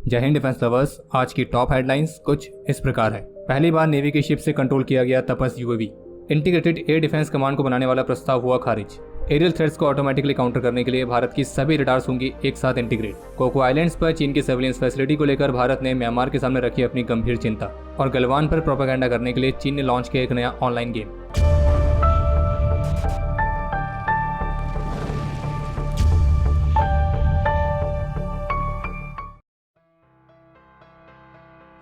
जय Hind defence lovers. आज की टॉप हेडलाइंस कुछ इस प्रकार है। पहली बार नेवी की शिप से कंट्रोल किया गया Tapas UAV. Integrated air defence command को बनाने वाला प्रस्ताव हुआ खारिज। एरियल थ्रेट्स को ऑटोमेटिकली काउंटर करने के लिए भारत की सभी रडार्स होंगी एक साथ इंटीग्रेट। कोको आइलैंड्स पर चीन की सर्विलेंस फैसिलिटी को लेकर भारत ने म्यांमार के सामने रखी अपनी गंभीर चिंता। और गलवान पर प्रोपेगेंडा करने के लिए चीन ने लॉन्च किया एक नया ऑनलाइन गेम।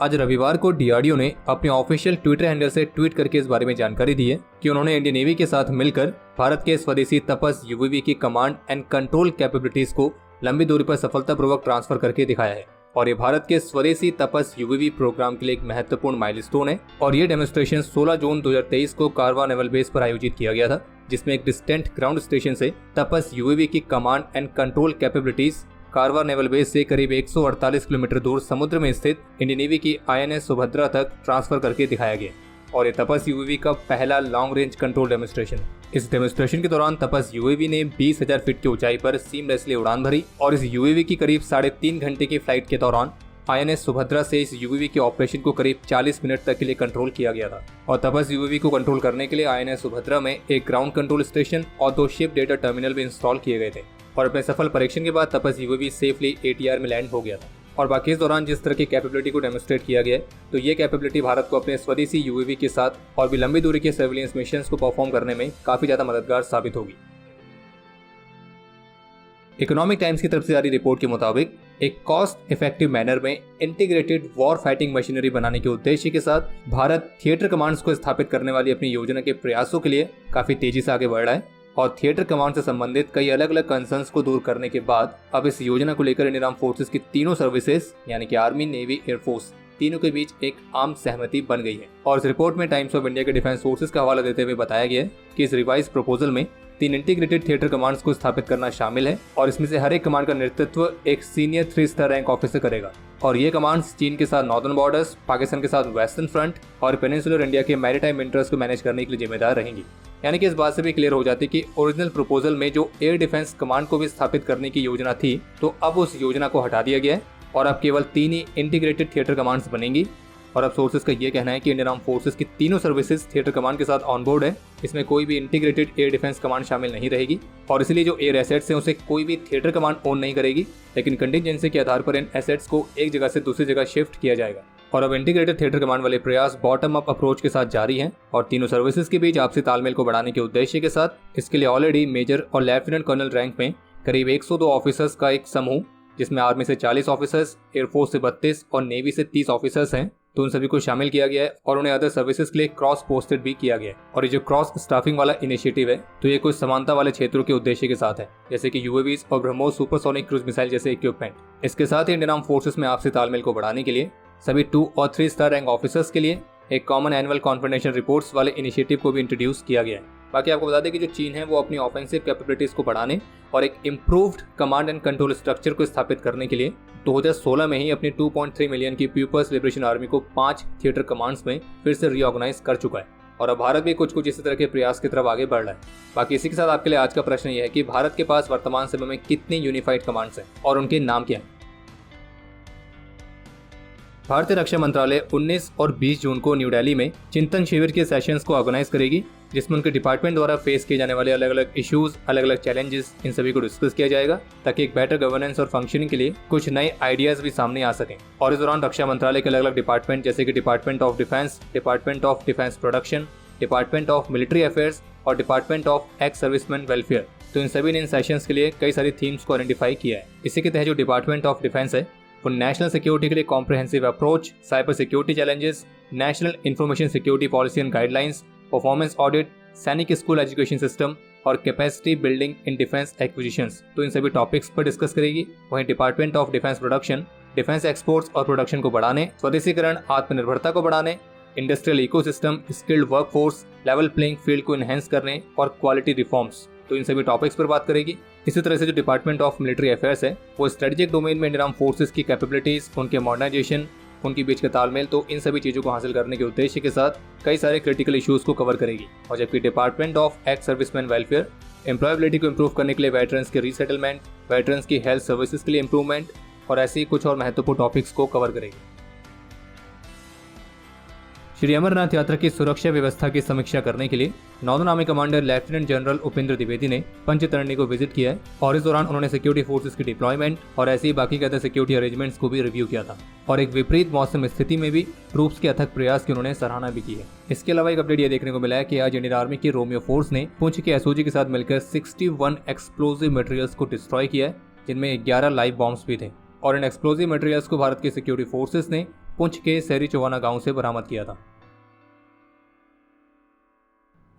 आज रविवार को डीआरडीओ ने अपने ऑफिशियल ट्विटर हैंडल से ट्वीट करके इस बारे में जानकारी दी है कि उन्होंने इंडियन नेवी के साथ मिलकर भारत के स्वदेशी तपस यूएवी की कमांड एंड कंट्रोल कैपेबिलिटीज को लंबी दूरी पर सफलतापूर्वक ट्रांसफर करके दिखाया है। और ये भारत के स्वदेशी तपस यूएवी प्रोग्राम के लिए एक महत्वपूर्ण माइलस्टोन है। और ये डेमोन्स्ट्रेशन 16 जून 2023 को कारवा नेवल बेस पर आयोजित किया गया था, जिसमें एक डिस्टेंट ग्राउंड स्टेशन से तपस यूएवी की command and control capabilities Karwar naval base से करीब 148 किलोमीटर दूर समुद्र में स्थित इंडियन नेवी की आईएनएस सुभद्रा तक ट्रांसफर करके दिखाया गया। और ये तपस यूएवी का पहला लॉन्ग रेंज कंट्रोल डेमोन्स्ट्रेशन है। इस डेमोन्स्ट्रेशन के दौरान तपस यूएवी ने 20,000 फीट की ऊंचाई पर सीमलेसली उड़ान भरी। और इस यूएवी की करीब 3.5 घंटे की फ्लाइट के दौरान आईएनएस सुभद्रा से इस यूएवी के ऑपरेशन को करीब 40 मिनट तक के लिए कंट्रोल किया गया था। और तपस यूएवी को कंट्रोल करने के लिए आईएनएस सुभद्रा में एक ग्राउंड कंट्रोल स्टेशन और 2 शिप डेटा टर्मिनल भी इंस्टॉल किए गए थे। और अपने सफल परीक्षण के बाद तपस यूएवी सेफली एटीआर में लैंड हो गया था। और बाकी इस दौरान जिस तरह की कैपेबिलिटी को डेमोन्स्ट्रेट किया गया है, तो ये कैपेबिलिटी भारत को अपने स्वदेशी यूएवी के साथ और भी लंबी दूरी के सर्विलेंस मिशंस को परफॉर्म करने में काफी ज्यादा मददगार साबित होगी। इकोनॉमिक टाइम्स की तरफ से जारी रिपोर्ट के मुताबिक एक कॉस्ट इफेक्टिव मैनर में इंटीग्रेटेड वॉर फाइटिंग मशीनरी बनाने के उद्देश्य के साथ भारत थिएटर कमांड्स को स्थापित करने वाली अपनी योजना के प्रयासों के लिए काफी तेजी से आगे बढ़ रहा है। और थिएटर कमांड से संबंधित कई अलग अलग कंसर्न्स को दूर करने के बाद अब इस योजना को लेकर इंडियन आर्म फोर्सेस की तीनों सर्विसेज यानी कि आर्मी, नेवी, एयरफोर्स तीनों के बीच एक आम सहमति बन गई है। और इस रिपोर्ट में टाइम्स ऑफ इंडिया के डिफेंस फोर्सेस का हवाला देते हुए बताया गया है कि इस रिवाइज प्रपोजल में 3 इंटीग्रेटेड थिएटर कमांड्स को स्थापित करना शामिल है। और इसमें से हर एक कमांड का नेतृत्व एक सीनियर 3 स्टार रैंक ऑफिसर करेगा। और ये कमांड्स चीन के साथ नॉर्दर्न बॉर्डर्स, पाकिस्तान के साथ वेस्टर्न फ्रंट और पेनिनसुलर इंडिया के मैरीटाइम इंटरेस्ट को मैनेज करने के लिए जिम्मेदार रहेंगी। यानी कि इस बात से भी क्लियर हो जाती है कि ओरिजिनल प्रपोजल में जो एयर डिफेंस कमांड को भी स्थापित करने की योजना थी, तो अब उस योजना को हटा दिया गया है और अब केवल 3 ही इंटीग्रेटेड थिएटर कमांड्स बनेंगी। और अब सोर्सेज का ये कहना है कि इंडियन आर्म फोर्सेस की तीनों सर्विसेज थिएटर कमांड के साथ ऑन बोर्ड है। इसमें कोई भी इंटीग्रेटेड एयर डिफेंस कमांड शामिल नहीं रहेगी। और इसलिए जो एयर एसेट्स हैं उसे कोई भी थिएटर कमांड ओन नहीं करेगी, लेकिन कंटिजेंसी के आधार पर इन एसेट्स को एक जगह से दूसरी जगह शिफ्ट किया जाएगा। और अब इंटीग्रेटेड थिएटर कमांड वाले प्रयास बॉटम अप अप्रोच के साथ जारी हैं। और तीनों सर्विसेज के बीच आपसी तालमेल को बढ़ाने के उद्देश्य के साथ इसके लिए ऑलरेडी मेजर और लेफ्टिनेंट कर्नल रैंक में करीब 102 ऑफिसर्स का एक समूह, जिसमें आर्मी से 40 ऑफिसर्स, एयरफोर्स से 32 और नेवी से 30 ऑफिसर्स हैं, तो उन सभी को शामिल किया गया है। और उन्हें अदर सर्विसेज के लिए क्रॉस पोस्टेड भी किया गया है। और ये जो क्रॉस स्टाफिंग वाला इनिशिएटिव है, तो ये कुछ समानता वाले क्षेत्रों के उद्देश्य के साथ है, जैसे कि यूएवीज और ब्रह्मोस सुपरसोनिक क्रूज मिसाइल जैसे इक्विपमेंट। इसके साथ ही इंडियन आर्म फोर्सेस में आपसी तालमेल को बढ़ाने के लिए सभी 2 और 3 स्टार रैंक ऑफिसर्स के लिए एक कॉमन एनुअल कॉन्फिडेंशियल रिपोर्ट्स वाले इनिशिएटिव को भी इंट्रोड्यूस किया गया है। बाकी आपको बता दें कि जो चीन है वो अपनी ऑफेंसिव कैपेबिलिटीज को बढ़ाने और एक improved command and control structure को स्थापित करने के लिए 2016 में ही अपनी 2.3 मिलियन की पीपल्स लिबरेशन आर्मी को 5 थिएटर कमांड्स में फिर से रीऑर्गेनाइज कर चुका है। और अब भारत भी कुछ इसी तरह के प्रयास की तरफ आगे बढ़ रहा है। बाकी इसी के साथ आपके लिए आज का प्रश्न यह है कि भारत के पास वर्तमान समय में कितनी यूनिफाइड कमांड्स हैं और उनके नाम क्या हैं। भारतीय रक्षा मंत्रालय 19 और 20 जून को न्यू दिल्ली में चिंतन शिविर के सेशंस को ऑर्गेनाइज करेगी, जिसमें उनके डिपार्टमेंट द्वारा फेस किए जाने वाले अलग अलग इश्यूज, अलग अलग चैलेंजेस, इन सभी को डिस्कस किया जाएगा, ताकि एक बेटर गवर्नेंस और फंक्शनिंग के लिए कुछ नए आइडियाज भी सामने आ सकें। और इस दौरान रक्षा मंत्रालय के अलग अलग डिपार्टमेंट जैसे कि department of defence, department of defence production, department of military affairs और department of ex serviceman welfare, तो इन सभी ने इन सेशंस के लिए कई सारी थीम्स को आइडेंटिफाई किया है। इसी के तहत जो डिपार्टमेंट ऑफ डिफेंस है वो नेशनल सिक्योरिटी के लिए comprehensive approach, cyber security challenges, national information security policy and guidelines, performance audit, सैनिक स्कूल एजुकेशन सिस्टम और capacity building in defence acquisitions, तो इन सभी टॉपिक्स पर डिस्कस करेगी। वहीं department of defence production defence exports और प्रोडक्शन को बढ़ाने, स्वदेशीकरण, आत्मनिर्भरता को बढ़ाने, industrial ecosystem, skilled workforce, level playing field को एनहेंस करने और क्वालिटी रिफॉर्म्स, तो इन सभी टॉपिक्स पर बात करेगी। इसी तरह से जो डिपार्टमेंट ऑफ मिलिट्री अफेयर्स है वो स्ट्रेटेजिक डोमेन में इंडियन आर्म फोर्सेस की कैपेबिलिटीज, उनके मॉडर्नाइजेशन, उनके बीच का तालमेल, तो इन सभी चीजों को हासिल करने के उद्देश्य के साथ कई सारे क्रिटिकल इश्यूज को कवर करेगी। और जबकि department of ex serviceman welfare employability को इम्प्रूव करने के लिए वेटरन्स के रीसेटलमेंट, वेटरन्स की हेल्थ सर्विसेज के लिए इम्प्रूवमेंट और ऐसे ही कुछ और महत्वपूर्ण टॉपिक्स को कवर करेगी। श्री अमरनाथ यात्रा की सुरक्षा व्यवस्था की समीक्षा करने के लिए नौदल army commander lieutenant general Upendra Dwivedi ने पंचतरणी को विजिट किया है और इस दौरान उन्होंने सिक्योरिटी फोर्सेस की डिप्लॉयमेंट और ऐसे ही बाकी के अदर सिक्योरिटी अरेंजमेंट्स को भी रिव्यू किया था और एक विपरीत मौसम स्थिति में भी ट्रूप्स के अथक प्रयास की उन्होंने सराहना भी की है। इसके अलावा एक अपडेट ये देखने को मिला है कि आज इंडियन आर्मी की रोमियो फोर्स ने पुंछ के एसओजी के साथ मिलकर 61 एक्सप्लोजिव मटेरियल्स को डिस्ट्रॉय किया है, जिनमें 11 लाइव बॉम्ब्स भी थे और इन एक्सप्लोजिव मटेरियल्स को भारत के सिक्योरिटी फोर्सेस ने पुंछ के सहरी चौवाना गांव से बरामद किया था।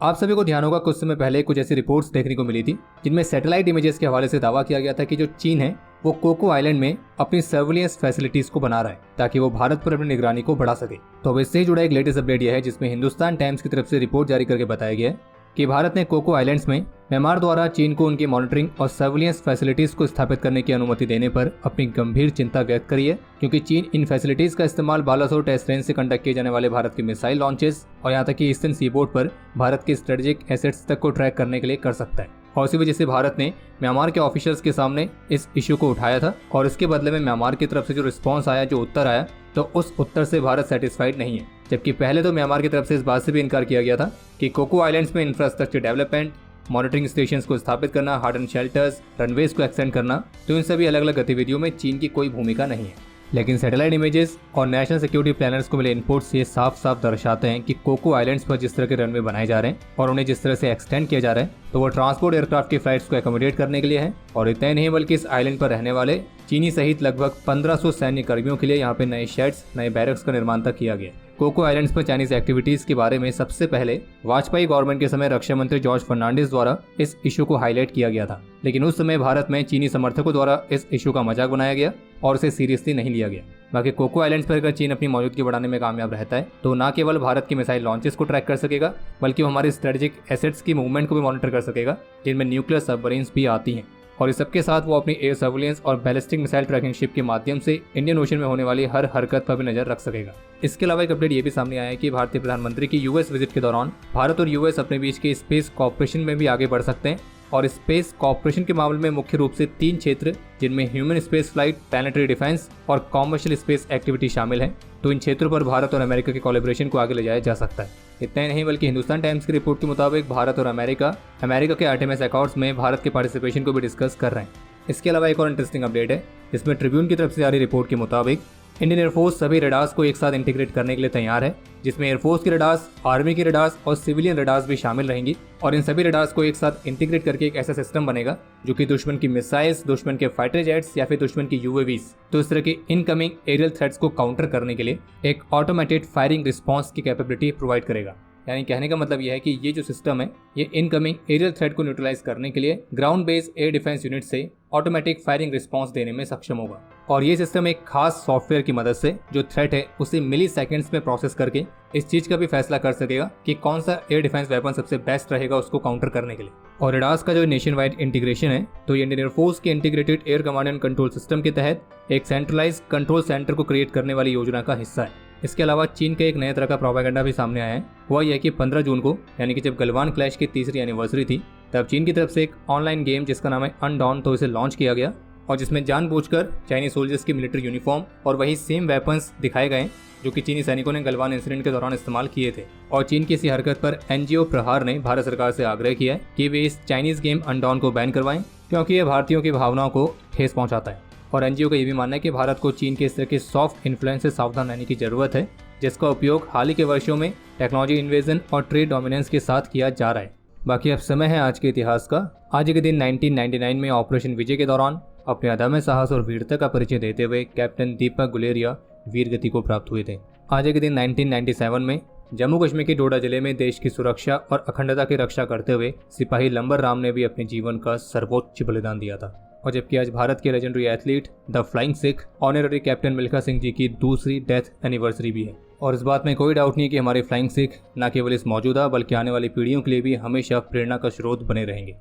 आप सभी को ध्यान होगा कुछ समय पहले कुछ ऐसी रिपोर्ट्स देखने को मिली थी जिनमें सैटेलाइट इमेजेस के हवाले से दावा किया गया था कि जो चीन है वो कोको आइलैंड में अपनी सर्विलियंस फैसिलिटीज को बना रहा है ताकि वो भारत पर अपनी निगरानी को बढ़ा सके। तो अब इससे जुड़ा एक लेटेस्ट अपडेट यह है जिसमें हिंदुस्तान टाइम्स की तरफ से रिपोर्ट जारी करके बताया गया है कि भारत ने कोको आइलैंड्स में म्यांमार द्वारा चीन को उनकी मॉनिटरिंग और सर्विलियंस फैसिलिटीज को स्थापित करने की अनुमति देने पर अपनी गंभीर चिंता व्यक्त करी है, क्योंकि चीन इन फैसिलिटीज का इस्तेमाल बालासोर टेस्ट रेंज से कंडक्ट किए जाने वाले भारत के मिसाइल लॉन्चेस और यहाँ तक कि ईस्टर्न सीबोर्ड पर भारत के स्ट्रेटेजिक एसेट्स तक को ट्रैक करने के लिए कर सकता है। और इसी वजह से भारत ने म्यांमार के ऑफिशियल्स के सामने इस इश्यू को उठाया था और इसके बदले में म्यांमार की तरफ से जो रिस्पॉन्स आया, जो उत्तर आया, तो उस उत्तर से भारत सेटिस्फाइड नहीं है। जबकि पहले तो म्यांमार की तरफ से इस बात से भी इनकार किया गया था कि कोको आइलैंड्स में इंफ्रास्ट्रक्चर डेवलपमेंट, मॉनिटरिंग स्टेशंस को स्थापित करना, हार्डन शेल्टर्स, रनवेज को एक्सटेंड करना, तो इन सभी अलग अलग गतिविधियों में चीन की कोई भूमिका नहीं है। लेकिन सैटेलाइट इमेजेस और नेशनल सिक्योरिटी प्लानर्स को मिले इनपुट्स ये साफ साफ दर्शाते हैं कि कोको आइलैंड्स पर जिस तरह के रनवे बनाए जा रहे हैं और उन्हें जिस तरह से एक्सटेंड किया जा रहा है, तो वो ट्रांसपोर्ट एयरक्राफ्ट की फ्लाइट्स को एकोमोडेट करने के लिए है। और इतना ही नहीं बल्कि इस आइलैंड पर रहने वाले चीनी सहित लगभग 1500 सैन्य कर्मियों के लिए यहाँ पे नए शेड्स, नए बैरक्स का निर्माण तक किया गया। कोको आइलैंड्स पर चाइनीज एक्टिविटीज के बारे में सबसे पहले वाजपेयी गवर्नमेंट के समय रक्षा मंत्री जॉर्ज फर्नांडिस द्वारा इस इशू को हाईलाइट किया गया था, लेकिन उस समय भारत में चीनी समर्थकों द्वारा इस इशू का मजाक बनाया गया और उसे सीरियसली नहीं लिया गया। बाकी कोको आइलैंड्स पर अगर चीन अपनी मौजूदगी बढ़ाने में कामयाब रहता है तो न केवल भारत की मिसाइल लॉन्चेस को ट्रैक कर सकेगा बल्कि वो हमारे स्ट्रेटेजिक एसेट्स की मूवमेंट को भी मॉनिटर कर सकेगा, जिनमें न्यूक्लियर सबमरीन्स भी आती हैं। और इस सबके साथ वो अपनी एयर सर्विलेंस और बैलिस्टिक मिसाइल ट्रैकिंग शिप के माध्यम से इंडियन ओशन में होने वाली हर हरकत पर भी नजर रख सकेगा। इसके अलावा एक अपडेट ये भी सामने आया है कि भारतीय प्रधानमंत्री की यूएस विजिट के दौरान भारत और यूएस अपने बीच के स्पेस कॉपरेशन में भी आगे बढ़ सकते हैं। और स्पेस कॉपरेशन के मामले में मुख्य रूप से 3 क्षेत्र जिनमें human space flight, planetary defence और कॉमर्शियल स्पेस एक्टिविटी शामिल हैं, तो इन क्षेत्रों पर भारत और अमेरिका के कोलैबोरेशन को आगे ले जाया जा सकता है। इतना ही नहीं बल्कि हिंदुस्तान टाइम्स की रिपोर्ट के मुताबिक भारत और अमेरिका के आर्टेमिस अकॉर्ड्स में भारत के पार्टिसिपेशन को भी डिस्कस कर रहे हैं। इसके अलावा एक और इंटरेस्टिंग अपडेट है जिसमें ट्रिब्यून की तरफ से जारी रिपोर्ट के मुताबिक इंडियन एयरफोर्स सभी रडार्स को एक साथ इंटीग्रेट करने के लिए तैयार है, जिसमें एयरफोर्स की रडार्स, आर्मी की रडार्स और सिविलियन रडार्स भी शामिल रहेंगी। और इन सभी रडार्स को एक साथ इंटीग्रेट करके एक ऐसा सिस्टम बनेगा जो कि दुश्मन की मिसाइल्स, दुश्मन के फाइटर जेट्स या फिर दुश्मन की यूएवीज, तो इस तरह के इनकमिंग एरियल थ्रेट्स को काउंटर करने के लिए एक ऑटोमेटेड फायरिंग रिस्पॉन्स की कैपेबिलिटी प्रोवाइड करेगा। यानी कहने का मतलब यह है कि ये जो सिस्टम है ये इनकमिंग एरियल थ्रेट को न्यूट्रलाइज करने के लिए ground based air defence unit से ऑटोमेटिक फायरिंग रिस्पांस देने में सक्षम होगा। और ये सिस्टम एक खास सॉफ्टवेयर की मदद से जो थ्रेट है उसे मिली सेकेंड्स में प्रोसेस करके इस चीज का भी फैसला कर सकेगा कि कौन सा एयर डिफेंस वेपन सबसे बेस्ट रहेगा उसको काउंटर करने के लिए। और रडार्स का जो नेशन वाइड इंटीग्रेशन है तो ये इंडियन एयरफोर्स के integrated air command and control system के तहत एक सेंट्रलाइज कंट्रोल सेंटर को क्रिएट करने वाली योजना का हिस्सा है। इसके अलावा चीन के एक नए तरह का प्रोपेगेंडा भी सामने आया है। वह यह कि 15 जून को यानी कि जब गलवान क्लैश की 3री एनिवर्सरी थी तब चीन की तरफ से एक ऑनलाइन गेम जिसका नाम है अनडॉन, तो इसे लॉन्च किया गया और जिसमें जानबूझकर चाइनीज सोल्जर्स की मिलिट्री यूनिफॉर्म और वही सेम वेपन्स दिखाए गए जो कि चीनी सैनिकों ने गलवान इंसिडेंट के दौरान इस्तेमाल किए थे। और चीन की इसी हरकत पर एनजीओ प्रहार ने भारत सरकार से आग्रह किया है कि वे इस चाइनीज गेम अनडॉन को बैन करवाएं क्योंकि यह भारतीयों की भावनाओं को ठेस पहुंचाता है। और एनजीओ का यह भी मानना है कि भारत को चीन के इस तरह के सॉफ्ट इन्फ्लुएंस से सावधान रहने की जरूरत है जिसका उपयोग हाल ही के वर्षों में टेक्नोलॉजी इन्वेजन और ट्रेड डोमिनेंस के साथ किया जा रहा है। बाकी अब समय है आज के इतिहास का। आज के दिन 1999 में ऑपरेशन विजय के दौरान अपने अदम्य साहस और वीरता का परिचय देते हुए कैप्टन दीपक गुलेरिया वीरगति को प्राप्त हुए थे। आज के दिन 1997 में जम्मू कश्मीर के डोडा जिले में देश की सुरक्षा और अखंडता की रक्षा करते हुए सिपाही लंबर राम ने भी अपने जीवन का सर्वोच्च बलिदान दिया था। और जबकि आज भारत के legendary athlete the flying Sikh honorary captain Milkha Singh ji की दूसरी डेथ एनिवर्सरी भी है। और इस बात में कोई डाउट नहीं कि हमारे फ्लाइंग सिख न केवल इस मौजूदा बल्कि आने वाली पीढ़ियों के लिए भी हमेशा प्रेरणा का स्रोत बने रहेंगे।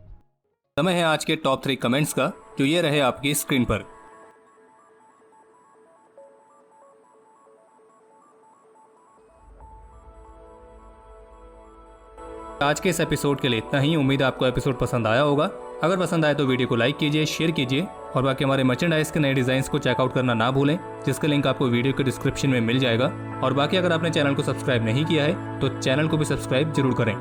समय है आज के टॉप 3 कमेंट्स का, जो ये रहे आपकी स्क्रीन पर। आज के इस एपिसोड के लिए इतना ही। उम्मीद है आपको एपिसोड पसंद आया होगा। अगर पसंद आए तो वीडियो को लाइक कीजिए, शेयर कीजिए और बाकी हमारे मर्चेंडाइज के नए डिजाइन को चेकआउट करना ना भूलें, जिसका लिंक आपको वीडियो के डिस्क्रिप्शन में मिल जाएगा। और बाकी अगर आपने चैनल को सब्सक्राइब नहीं किया है तो चैनल को भी सब्सक्राइब जरूर करें।